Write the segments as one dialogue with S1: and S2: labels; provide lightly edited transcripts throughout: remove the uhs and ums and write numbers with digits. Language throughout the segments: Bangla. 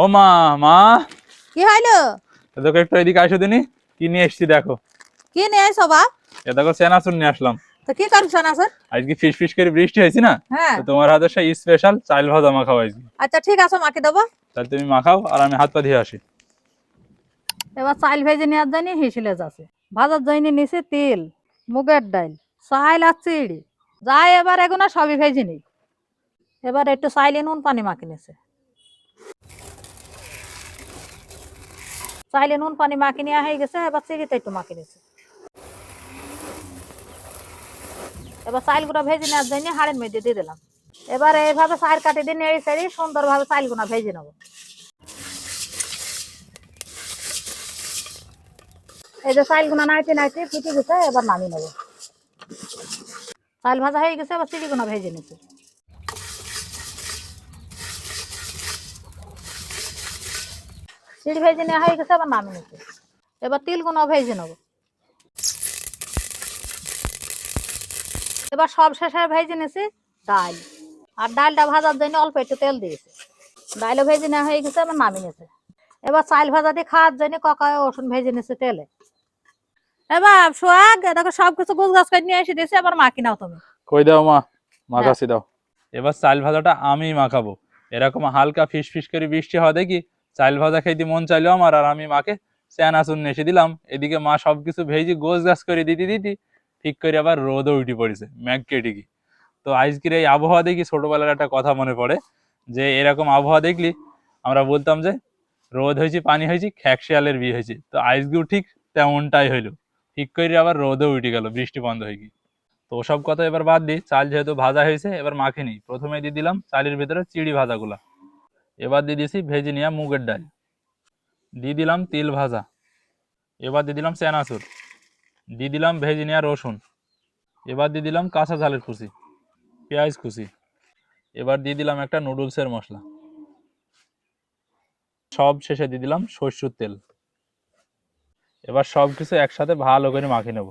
S1: ও মা, মা
S2: কি হইলো?
S1: দেখো একটু এদিকে আসো দিনি, কি নিয়ে এসছি দেখো।
S2: কি নিয়ে আইছো বা?
S1: এ দেখো চেনাচুর নিয়ে আসলাম।
S2: তো কি করছ না স্যার?
S1: আজকে ফিস ফিস করে বৃষ্টি হয়েছে না,
S2: হ্যাঁ।
S1: তো তোমার হাতে সেই স্পেশাল চাল ভাজা মাখাও আজকে।
S2: আচ্ছা ঠিক আছে, মাকে দেবো।
S1: তাহলে তুমি মাখাও আর আমি হাত পা ধুয়ে আসি।
S2: এবার চাল ভেজে নেওয়ার জন্য হিসিলে যাচ্ছে। ভাজার জন্য নিছি তিল, মুগের ডাল, চাল আর চিড়ি। যাই এবার এগুলো সবই ভেজে নিই। এবার একটু চাইলে নুন পানি মাখি নিছে। চাইলে নুন পানি মাখি নেওয়া হয়ে গেছে, এবার চিড়িতে একটু মাখি নিছে। এবার চাইলগুলো ভেজে নেওয়ার জন্য হাড়ের মধ্যে দিয়ে দিলাম। এবার এইভাবে চাল কাটি দিয়ে নেড়ে চেড়ে সুন্দরভাবে চাইলগুলো ভেজে নেবো। এই যে চাইলগুলো নাইতে নাইতে ফুটে গেছে, এবার নামিয়ে নেবো। চাল ভাজা হয়ে গেছে, এবার চিড়িগুলো ভেজে নিচ্ছি। চিড়ি ভেজে নেওয়া হয়ে গেছে, এবার নামিয়ে নিচ্ছি। এবার তিলগুলো ভেজে নেবো। এবার সব শেষে ভেজে নিয়েছি ডাল। আর ডালটা ভাজার জন্য অল্প একটু তেল দিয়েছি। ডালও ভেজে নেওয়া হয়ে গেছে, এবার নামিয়ে নিয়েছে। এবার চাল ভাজা দিয়ে খাওয়ার জন্য ককায় রসুন ভেজে নিয়েছে তেলে। এবার সোহাগ দেখো সবকিছু গুছ গাছ করে নিয়ে এসে দিয়েছে, এবার মাখি নাও তুমি।
S1: কই দাও মা,
S2: হ্যাঁ।
S1: মাখাছি দাও। এবার চাল ভাজাটা আমি মাখাবো। এরকম হালকা ফিস ফিস করে বৃষ্টি হয় দেখি, চাল ভাজা খাইতে মন চাইলো আমার, আর আমি মাকে চেনাচুর এসে দিলাম। এদিকে মা সবকিছু ভেজে গোছ গাছ করে দিতে দিতে ঠিক করে আবার রোদও উঠে পড়েছে ম্যাগ কেটে কি। তো আজকের এই আবহাওয়া দেখি ছোটবেলার একটা কথা মনে পড়ে, যে এরকম আবহাওয়া দেখলি আমরা বলতাম যে রোদ হয়েছে পানি হয়েছে খ্যাকশিয়ালের বিয়ে হয়েছে। তো আজকেও ঠিক তেমনটাই হইলো, ঠিক করে আবার রোদও উঠে গেল, বৃষ্টি বন্ধ হয়ে গিয়ে। তো ওসব কথা এবার বাদ দিই, চাল যেহেতু ভাজা হয়েছে এবার মাখে নিই। প্রথমে দিয়ে দিলাম চালের ভিতরে চিড়ি ভাজাগুলা। এবার দিয়ে দিয়েছি ভেজে নেওয়া মুগের ডাল। দিয়ে দিলাম তিল ভাজা। এবার দিয়ে দিলাম চেনাচুর। দিয়ে দিলাম ভেজে নেওয়া রসুন। এবার দিয়ে দিলাম কাঁচা ঝালের কুচি, পেঁয়াজ কুচি। এবার দিয়ে দিলাম একটা নুডলসের মশলা। সব শেষে দিয়ে দিলাম সরষের তেল। এবার সব কিছু একসাথে ভালো করে মাখিয়ে নেব।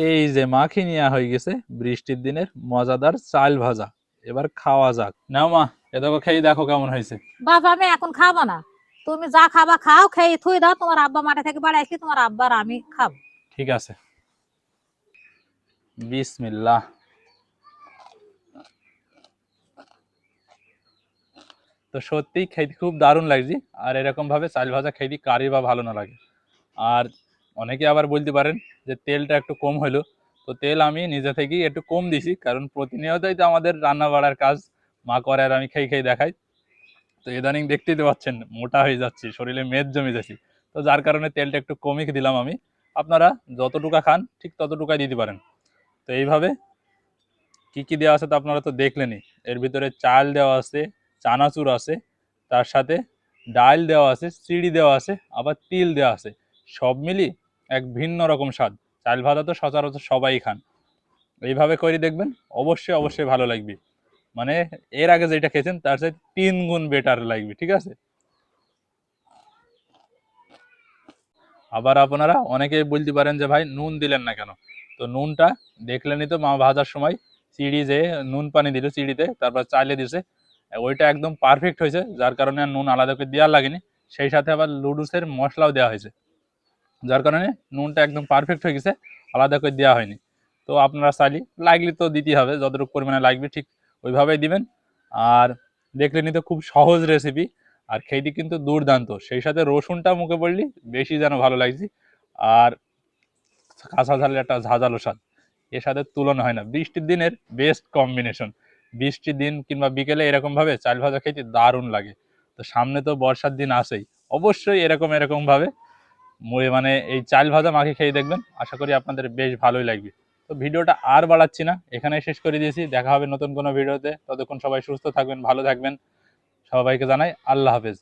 S1: এই যে মাখিয়ে নেওয়া হয়ে গেছে বৃষ্টির দিনের মজাদার চাল ভাজা। এবার খাওয়া যাক। নাও মা, এ দেখো খেয়ে দেখো কেমন হয়েছে।
S2: বাবা আমি এখন খাবো না, তুমি যা খাবা খাও, খেয়ে থুই দাও। তোমার আব্বা মাঠে থেকে বাড়ি আসলে তোমার আব্বা আর আমি খাবো।
S1: ঠিক আছে, বিসমিল্লাহ। তো সত্যিই খেতে খুব দারুণ লাগছে। আর এরকম ভাবে চাল ভাজা খেতে কারই বা ভালো না লাগে। আর অনেকে আবার বলতে পারেন যে তেলটা একটু কম হলো। তো তেল আমি নিজে থেকেই একটু কম দিছি, কারণ প্রতিনিয়তই তো আমাদের রান্না বাড়ার কাজ মা করে আর আমি খেয়ে খেয়ে দেখাই। তো ইদানিং দেখতেই তো পাচ্ছেন মোটা হয়ে যাচ্ছি, শরীরে মেদ জমে যাচ্ছি। তো যার কারণে তেলটা একটু কমই দিলাম আমি। আপনারা যতটুকু খান ঠিক ততটুকুই দিতে পারেন। তো এইভাবে কি কি দেওয়া আছে তো আপনারা তো দেখলেনই। এর ভিতরে চাল দেওয়া আছে, চানাচুর আছে, তার সাথে ডাল দেওয়া আছে, চিড়ি দেওয়া আছে, আবার তিল দেওয়া আছে। সব মিলি এক ভিন্ন রকম স্বাদ। চাল ভাজা তো সচরাচর সবাই খান, এইভাবে করে দেখবেন অবশ্যই অবশ্যই ভালো লাগবে। মানে এর আগে যেটা খেয়েছেন তার চেয়ে 3 গুণ বেটার লাগবে, ঠিক আছে। আবার আপনারা অনেকেই বলতে পারেন যে ভাই নুন দিলেন না কেন। তো নুনটা দেখলেনই তো মা ভাজার সময় চিড়ি যে নুন পানি দিল চিড়িতে, তারপর চাইলে দিছে, ওইটা একদম পারফেক্ট হয়েছে, যার কারণে আর নুন আলাদা করে দেওয়ার লাগেনি। সেই সাথে আবার লুডুসের মশলাও দেওয়া হয়েছে, যার কারণে নুনটা একদম পারফেক্ট হয়ে গেছে, আলাদা করে দেওয়া হয়নি। তো আপনারা চাইলে লাগলে তো দিতেই হবে, যতটুকু পরিমাণে লাগবে ঠিক ওইভাবেই দিবেন। আর দেখলেনই তো খুব সহজ রেসিপি, আর খেতে কিন্তু দুর্দান্ত। সেই সাথে রসুনটা মুখে পড়লি বেশি যেন ভালো লাগছে। আর কাঁচা ঝালের একটা ঝাঁঝালো স্বাদ, এর সাথে তুলনা হয় না। বৃষ্টির দিনের বেস্ট কম্বিনেশন। বৃষ্টির দিন কিংবা বিকেলে এরকম ভাবে চাল ভাজা খেতে দারুণ লাগে। তো সামনে তো বর্ষার দিন আসেই, অবশ্যই এরকম ভাবে মানে এই চাল ভাজা মাখে খেয়ে দেখবেন, আশা করি আপনাদের বেশ ভালোই লাগবে। তো ভিডিওটা আর বাড়াচ্ছি না, এখানে শেষ করে দিয়েছি। দেখা হবে নতুন কোনো ভিডিওতে, ততক্ষণ সবাই সুস্থ থাকবেন, ভালো থাকবেন। সবাইকে জানাই আল্লাহ হাফেজ।